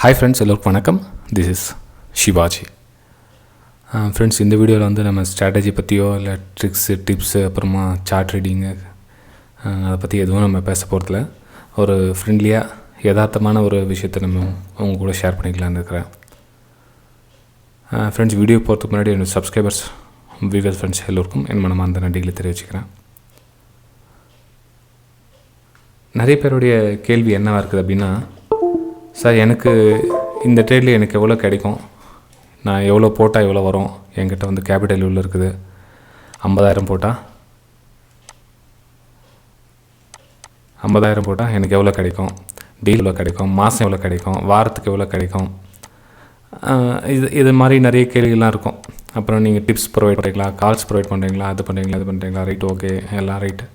Hi friends, எல்லாருக்கும் வணக்கம். This is Shivaji. Friends, இந்த வீடியோவில் வந்து நம்ம ஸ்ட்ராட்டஜி பற்றியோ இல்லை ட்ரிக்ஸு டிப்ஸு அப்புறமா சார்ட் ரீடிங்கு அதை பற்றி எதுவும் நம்ம பேச போகிறதில்ல. ஒரு ஃப்ரெண்ட்லியாக யதார்த்தமான ஒரு விஷயத்தை நம்ம அவங்க கூட ஷேர் பண்ணிக்கலான்னு இருக்கிறேன். ஃப்ரெண்ட்ஸ், வீடியோ போகிறதுக்கு முன்னாடி என்னோடய சப்ஸ்கிரைபர்ஸ் வியூவர்ஸ் ஃப்ரெண்ட்ஸ் எல்லோருக்கும் என் மனமார்ந்த நன்றிகளை தெரிவிச்சுக்கிறேன். நிறைய பேருடைய கேள்வி என்னவாக இருக்குது அப்படின்னா, சார் எனக்கு இந்த ட்ரேடில் எனக்கு எவ்வளோ கிடைக்கும், நான் எவ்வளோ போட்டால் எவ்வளோ வரும், என்கிட்ட வந்து கேபிட்டல் எவ்வளோ இருக்குது, 50,000 போட்டால் எனக்கு எவ்வளோ கிடைக்கும், டீல் எவ்வளோ கிடைக்கும், மாதம் எவ்வளோ கிடைக்கும், வாரத்துக்கு எவ்வளோ கிடைக்கும், இது மாதிரி நிறைய கேள்விகள்லாம் இருக்கும். அப்புறம் நீங்கள் டிப்ஸ் ப்ரொவைட் பண்ணுறீங்களா, கால்ஸ் ப்ரொவைட் பண்ணுறீங்களா, அது பண்ணுறீங்களா, ரைட், ஓகே, எல்லாம் ரைட்டு.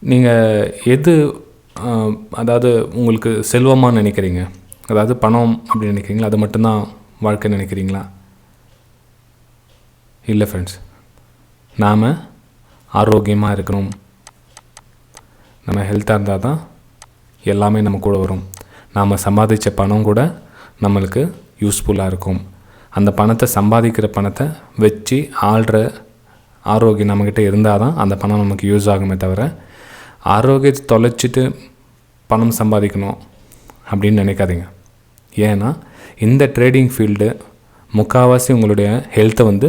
நீங்கள் எது அதாவது உங்களுக்கு செல்வமாக நினைக்கிறீங்க, அதாவது பணம் அப்படி நினைக்கிறீங்களா, அது மட்டும்தான் வாழ்க்கை நினைக்கிறீங்களா? இல்லை ஃப்ரெண்ட்ஸ், நாம் ஆரோக்கியமாக இருக்கணும், நம்ம ஹெல்த்தாக இருந்தால் தான் எல்லாமே நம்ம கூட வரும். நாம் சம்பாதித்த பணம் கூட நம்மளுக்கு யூஸ்ஃபுல்லாக இருக்கும். அந்த பணத்தை சம்பாதிக்கிற பணத்தை வச்சு ஆள்ற ஆரோக்கியம் நம்மக்கிட்ட இருந்தால் தான் அந்த பணம் நமக்கு யூஸ் ஆகுமே தவிர, ஆரோக்கியத்தை தொலைச்சிட்டு பணம் சம்பாதிக்கணும் அப்படின்னு நினைக்காதீங்க. ஏன்னா இந்த ட்ரேடிங் ஃபீல்டு முக்கால்வாசி உங்களுடைய ஹெல்த்தை வந்து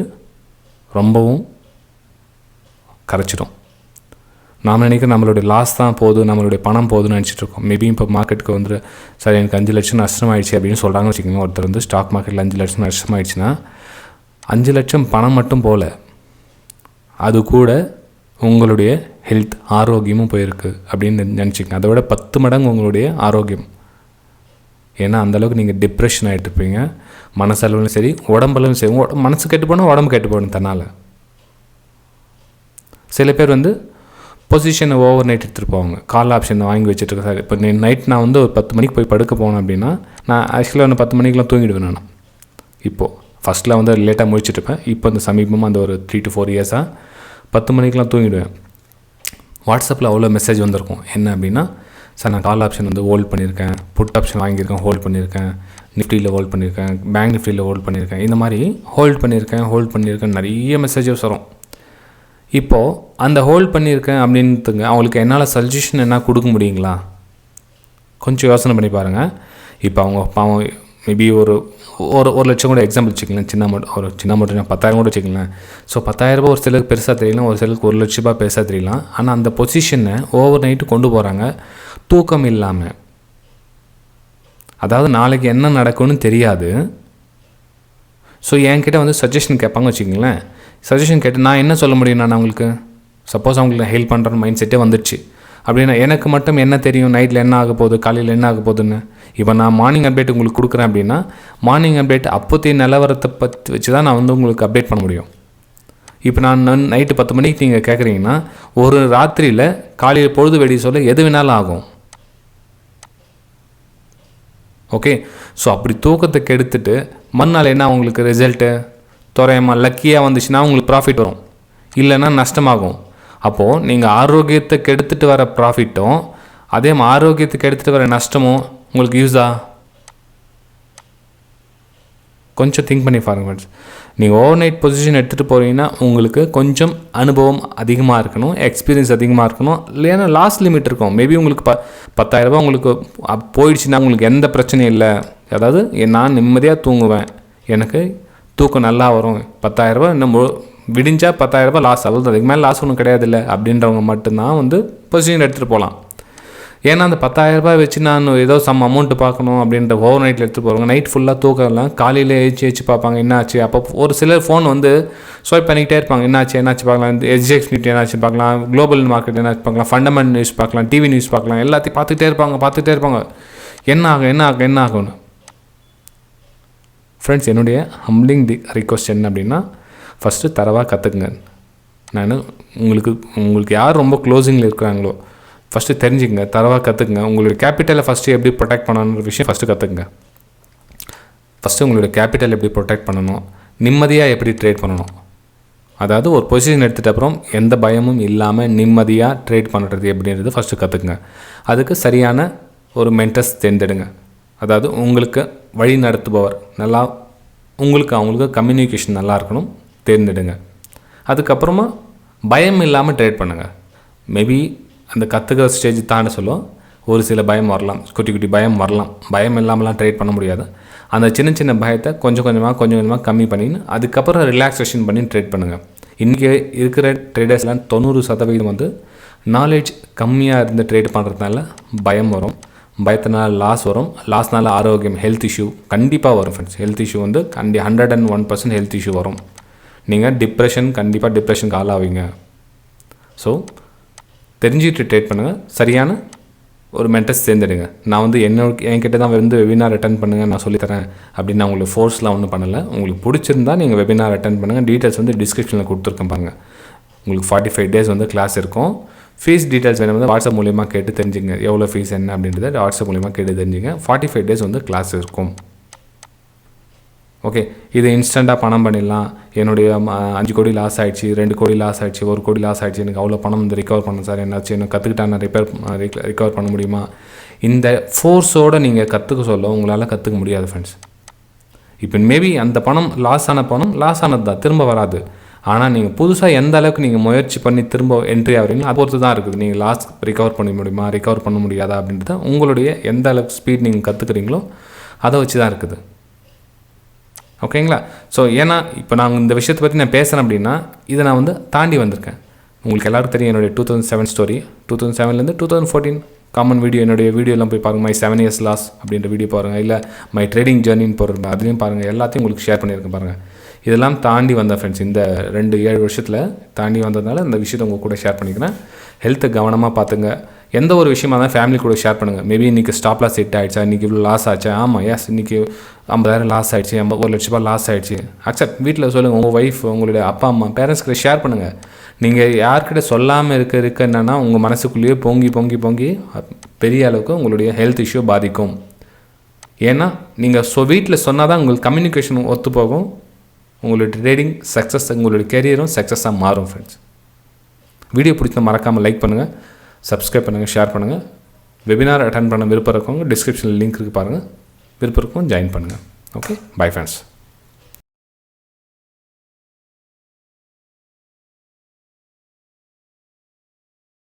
ரொம்பவும் கரைச்சிடும். நாம் நினைக்கிற நம்மளுடைய லாஸ் தான் போதும், நம்மளுடைய பணம் போதுன்னு நினச்சிட்ருக்கோம். மேபி இப்போ மார்க்கெட்டுக்கு வந்து சார் எனக்கு 5 லட்சம் நஷ்டமாயிடுச்சு அப்படின்னு சொல்கிறாங்கன்னு வச்சுக்கோங்க. ஒருத்தர் வந்து ஸ்டாக் மார்க்கெட்டில் 5 லட்சம் நஷ்டமாயிடுச்சுன்னா 5 லட்சம் பணம் மட்டும் போகல, அது கூட உங்களுடைய ஹெல்த் ஆரோக்கியமும் போயிருக்கு அப்படின்னு நினச்சிக்கங்க. அதை விட 10 மடங்கு உங்களுடைய ஆரோக்கியம். ஏன்னா அந்தளவுக்கு நீங்கள் டிப்ரெஷன் ஆகிட்டுருப்பீங்க, மனசளவுலையும் சரி உடம்புலையும் சரி. மனசு கெட்டு போனால் உடம்பு கெட்டு போகணும் தன்னால். சில பேர் வந்து பொசிஷனை ஓவர் நைட் எடுத்துகிட்டு போவாங்க, கால் ஆப்ஷனை வாங்கி வச்சுட்டு. சார் இப்போ நைட் நான் வந்து ஒரு 10 மணிக்கு போய் படுக்க போனேன் அப்படின்னா, நான் ஆக்சுவலாக வந்து 10 மணிக்கெலாம் தூங்கிடுவேன். நான் இப்போது ஃபஸ்ட்டில் வந்து லேட்டாக முடிச்சுட்டுருப்பேன். இப்போ அந்த சமீபமாக அந்த ஒரு 3 to 4 இயர்ஸாக 10 மணிக்கெலாம் தூங்கிடுவேன். வாட்ஸ்அப்பில் அவ்வளோ மெசேஜ் வந்திருக்கும். என்ன அப்படின்னா, சார் நான் கால் ஆப்ஷன் வந்து ஹோல்ட் பண்ணியிருக்கேன், புட் ஆப்ஷன் வாங்கியிருக்கேன், ஹோல்ட் பண்ணியிருக்கேன், நிஃப்டியில் ஹோல்ட் பண்ணியிருக்கேன், பேங்க் நிஃப்டியில் ஹோல்ட் பண்ணியிருக்கேன், இந்த மாதிரி ஹோல்ட் பண்ணியிருக்கேன் நிறைய மெசேஜஸ் வரும். இப்போது அந்த ஹோல்ட் பண்ணியிருக்கேன் அப்படின்ட்டுங்க அவங்களுக்கு என்னால் சஜஷன் என்ன கொடுக்க முடியுங்களா? கொஞ்சம் யோசனை பண்ணி பாருங்கள். இப்போ அவங்க பாவம் மேபி ஒரு லட்சம் கூட எக்ஸாம்பிள் வச்சுக்கலாம், சின்ன அமௌண்ட் 10,000 கூட வச்சுக்கலாம். ஸோ 10,000 ரூபா ஒரு சிலருக்கு பெருசாக தெரியலாம், ஒரு சிலருக்கு 1 லட்ச ரூபா பெருசாக தெரியலாம். ஆனால் அந்த பொசிஷனை ஓவர் நைட்டு கொண்டு போகிறாங்க தூக்கம் இல்லாமல். அதாவது நாளைக்கு என்ன நடக்கும்னு தெரியாது. ஸோ என்கிட்ட வந்து சஜஷன் கேட்பாங்க வச்சுக்கிங்களேன். சஜஷன் கேட்டு நான் என்ன சொல்ல முடியும்? நான் அவங்களுக்கு சப்போஸ் அவங்களுக்கு ஹெல்ப் பண்ணுற மைண்ட் செட்டே வந்துடுச்சு அப்படின்னா, எனக்கு மட்டும் என்ன தெரியும் நைட்டில் என்ன ஆக போகுது, காலையில் என்ன ஆக போகுதுன்னு? இப்போ நான் மார்னிங் அப்டேட் உங்களுக்கு கொடுக்குறேன் அப்படின்னா, மார்னிங் அப்டேட் அப்போத்தைய நிலவரத்தை பற்றி வச்சு தான் நான் வந்து உங்களுக்கு அப்டேட் பண்ண முடியும். இப்போ நான் நைட்டு 10 மணிக்கு நீங்கள் கேட்குறீங்கன்னா, ஒரு ராத்திரியில் காலையில் பொழுது வெடி சொல்ல எது வேணாலும் ஆகும். ஓகே, ஸோ அப்படி தூக்கத்தை கெடுத்துட்டு மறுநாள் என்ன உங்களுக்கு ரிசல்ட்டு தோராயமாக லக்கியாக வந்துச்சுன்னா உங்களுக்கு ப்ராஃபிட் வரும், இல்லைன்னா நஷ்டமாகும். அப்போது நீங்கள் ஆரோக்கியத்தை கெடுத்துட்டு வர ப்ராஃபிட்டும் அதே ஆரோக்கியத்தை கெடுத்துட்டு வர நஷ்டமும் உங்களுக்கு யூஸா? கொஞ்சம் திங்க் பண்ணி பாருங்க ஃப்ரெண்ட்ஸ். நீங்கள் ஓவர் நைட் பொசிஷன் எடுத்துகிட்டு போகிறீங்கன்னா உங்களுக்கு கொஞ்சம் அனுபவம் அதிகமாக இருக்கணும், எக்ஸ்பீரியன்ஸ் அதிகமாக இருக்கணும். இல்லைன்னா லாஸ்ட் லிமிட் இருக்கும். மேபி உங்களுக்கு 10,000 ரூபா உங்களுக்கு போயிடுச்சுன்னா உங்களுக்கு எந்த பிரச்சனையும் இல்லை. அதாவது நான் நிம்மதியாக தூங்குவேன், எனக்கு தூக்கம் நல்லா வரும், 10,000 ரூபா இன்னும் விடிஞ்சா 10,000 ரூபா லாஸ், அவ்வளோ அதுக்கு மேலே லாஸ் ஒன்றும் கிடையாது இல்லை அப்படின்றவங்க மட்டும்தான் வந்து பொசிஷன் எடுத்துகிட்டு போகலாம். ஏன்னா அந்த 10,000 ரூபாய் வச்சு நான் ஏதோ சம் அமௌண்ட்டு பார்க்கணும் அப்படின்ற ஓவர் நைட்டில் எடுத்துகிட்டு போகிறவங்க நைட் ஃபுல்லாக தூக்கலாம், காலையில் ஏச்சு பார்ப்பாங்க என்னாச்சு. அப்போ ஒரு சிலர் ஃபோன் வந்து ஸ்வைப் பண்ணிக்கிட்டே இருப்பாங்க, என்னாச்சு பார்க்கலாம், SGX நிஃப்டி என்னாச்சு பார்க்கலாம், குளோபல் மார்க்கெட் என்னாச்சு பார்க்கலாம், ஃபண்டமெண்டல் நியூஸ் பார்க்கலாம், டிவி நியூஸ் பார்க்கலாம், எல்லாத்தையும் பார்த்துட்டே இருப்பாங்க. என்ன ஆகும்னு. ஃப்ரெண்ட்ஸ், என்னுடைய ஹம்பிளிங் ரிக்வஸ்ட் என்ன அப்படின்னா, ஃபஸ்ட்டு தரவாக கற்றுக்குங்க. நான் உங்களுக்கு யார் ரொம்ப க்ளோசிங்கில் இருக்கிறாங்களோ ஃபஸ்ட்டு தெரிஞ்சுக்கங்க, தரவாக கற்றுக்குங்க. உங்களுடைய கேபிட்டலை ஃபஸ்ட்டு எப்படி ப்ரொடெக்ட் பண்ணணுன்ற விஷயம் ஃபஸ்ட்டு கற்றுக்குங்க. ஃபஸ்ட்டு உங்களுடைய கேபிட்டல் எப்படி ப்ரொடெக்ட் பண்ணணும், நிம்மதியாக எப்படி ட்ரேட் பண்ணணும், அதாவது ஒரு பொசிஷன் எடுத்துகிட்ட அப்புறம் எந்த பயமும் இல்லாமல் நிம்மதியாக ட்ரேட் பண்ணுறது எப்படின்றது ஃபஸ்ட்டு கற்றுக்குங்க. அதுக்கு சரியான ஒரு மென்டர்ஸ் தேர்ந்தெடுங்க. அதாவது உங்களுக்கு வழி நடத்துபவர் நல்லா அவங்களுக்கு கம்யூனிகேஷன் நல்லா இருக்கணும், தேர்ந்தெடுங்க. அதுக்கப்புறமா பயம் இல்லாமல் ட்ரேட் பண்ணுங்கள். மேபி அந்த கற்றுக்கிற ஸ்டேஜ் தாண்ட சொல்லும் ஒரு சில பயம் வரலாம், குட்டி குட்டி பயம் வரலாம். பயம் இல்லாமலாம் ட்ரேட் பண்ண முடியாது. அந்த சின்ன சின்ன பயத்தை கொஞ்சம் கொஞ்சமாக கம்மி பண்ணின்னு அதுக்கப்புறம் ரிலாக்ஸேஷன் பண்ணி ட்ரேட் பண்ணுங்கள். இன்றைக்கி இருக்கிற ட்ரேடர்ஸ்லாம் 90% வந்து நாலேஜ் கம்மியாக இருந்து ட்ரேட் பண்ணுறதுனால பயம் வரும், பயத்தினால லாஸ் வரும், லாஸ்னால ஆரோக்கியம் ஹெல்த் இஷ்யூ கண்டிப்பாக வரும் ஃப்ரெண்ட்ஸ். ஹெல்த் இஷ்யூ வந்து 101% ஹெல்த் இஷ்யூ வரும். நீங்கள் கண்டிப்பாக டிப்ரெஷனுக்கு ஆளாவீங்க. ஸோ தெரிஞ்சுட்டு ட்ரேட் பண்ணுங்கள், சரியான ஒரு மென்டர்ஸ் தேர்ந்தெடுங்க. நான் வந்து என்கிட்ட தான் வந்து வெபினார் அட்டென்ட் பண்ணுங்கள் நான் சொல்லித்தரேன் அப்படின்னு நான் உங்களுக்கு ஃபோர்ஸ்லாம் ஒன்றும் பண்ணலை. உங்களுக்கு பிடிச்சிருந்தா நீங்கள் வெபினார் அட்டென்ட் பண்ணுங்கள். டீட்டெயில்ஸ் வந்து டிஸ்கிரிப்ஷனில் கொடுத்துருக்கேன் பாருங்கள். உங்களுக்கு 45 days வந்து கிளாஸ் இருக்கும். ஃபீஸ் டீட்டெயில்ஸ் வேணும் வந்து வாட்ஸ்அப் மூலியமாக கேட்டு தெரிஞ்சுங்க. எவ்வளோ ஃபீஸ் என்ன அப்படின்றத வாட்ஸ்அப் மூலியமாக கேட்டு தெரிஞ்சுங்க. 45 days வந்து கிளாஸ் இருக்கும். ஓகே, இது இன்ஸ்டண்ட்டாக பணம் பண்ணிடலாம். என்னுடைய 5 கோடி லாஸ் ஆகிடுச்சு, 2 கோடி லாஸ் ஆகிடுச்சு, 1 கோடி லாஸ் ஆகிடுச்சு, எனக்கு அவ்வளோ பணம் வந்து ரிகவர் பண்ண சார், என்னாச்சு எனக்கு கற்றுக்கிட்டா நான் ரிகவர் பண்ண முடியுமா? இந்த ஃபோர்ஸோடு நீங்கள் கற்றுக்க சொல்ல உங்களால் கற்றுக்க முடியாது ஃப்ரெண்ட்ஸ். இப்போ மேபி அந்த பணம் லாஸ் ஆனது தான், திரும்ப வராது. ஆனால் நீங்கள் புதுசாக எந்த அளவுக்கு நீங்கள் முயற்சி பண்ணி திரும்ப என்ட்ரி ஆகிறீங்களோ அது பொறுத்து தான் இருக்குது. நீங்கள் லாஸ் ரிகவர் பண்ண முடியாதா அப்படின்றத உங்களுடைய எந்த அளவுக்கு ஸ்பீட் நீங்கள் கற்றுக்குறீங்களோ அதை வச்சு தான் இருக்குது. ஓகேங்களா? ஸோ ஏன்னா இப்போ நான் இந்த விஷயத்தை பற்றி நான் பேசுகிறேன் அப்படின்னா இதை நான் வந்து தாண்டி வந்திருக்கேன். உங்களுக்கு எல்லாருக்கும் தெரியும் என்னுடைய 2007 ஸ்டோரி. 2007லேருந்து 2014 காமன் வீடியோ, என்னுடைய வீடியோலாம் போய் பாருங்கள். மை 7 years லாஸ் அப்படின்ற வீடியோ பாருங்கள், இல்லை மை ட்ரேடிங் ஜேர்னின்னு போடுறேன் அதுலேயும் பாருங்கள். எல்லாத்தையும் உங்களுக்கு ஷேர் பண்ணியிருக்கேன் பாருங்கள். இதெல்லாம் தாண்டி வந்த ஃப்ரெண்ட்ஸ், இந்த 2-7 வருஷத்தில் தாண்டி வந்ததுனால இந்த விஷயத்தை உங்கள் கூட ஷேர் பண்ணிக்கிறேன். ஹெல்த்தை கவனமாக பார்த்துங்க. எந்த ஒரு விஷயமா தான் ஃபேமிலி கூட ஷேர் பண்ணுங்கள். மேபி இன்றைக்கி ஸ்டாப் லாஸ் ஹிட் ஆகிடுச்சா, இன்றைக்கி இவ்வளோ லாஸ் ஆச்சா, ஆமாம் எஸ் இன்றைக்கி 50,000 லாஸ் ஆகிடுச்சு, 1 லட்ச ரூபாய் லாஸ் ஆகிடுச்சு, அக்செப்ட் வீட்டில் சொல்லுங்கள். உங்கள் ஒய்ஃப், உங்களுடைய அப்பா அம்மா, பேரண்ட்ஸ்கிட்ட ஷேர் பண்ணுங்கள். நீங்கள் யார்கிட்ட சொல்லாமல் இருக்க என்னென்னா உங்கள் மனசுக்குள்ளேயே பொங்கி பெரிய அளவுக்கு உங்களுடைய ஹெல்த் இஷ்யூ பாதிக்கும். ஏன்னா நீங்கள் வீட்டில் சொன்னால் தான் உங்களுக்கு கம்யூனிகேஷன் ஒத்து போகும், உங்களுடைய ட்ரேடிங் சக்ஸஸ், உங்களுடைய கெரியரும் சக்ஸஸாக மாறும் ஃப்ரெண்ட்ஸ். வீடியோ பிடிச்சா மறக்காமல் லைக் பண்ணுங்கள், சப்ஸ்கிரைப் பண்ணுங்கள், ஷேர் பண்ணுங்கள். வெபினார் அட்டென்ட் பண்ண விருப்பம் இருக்கவங்க டிஸ்கிரிப்ஷனில் லிங்க் இருக்குது பாருங்கள். விருப்பம் இருக்கும் ஜாயின் பண்ணுங்கள். Okay, bye friends.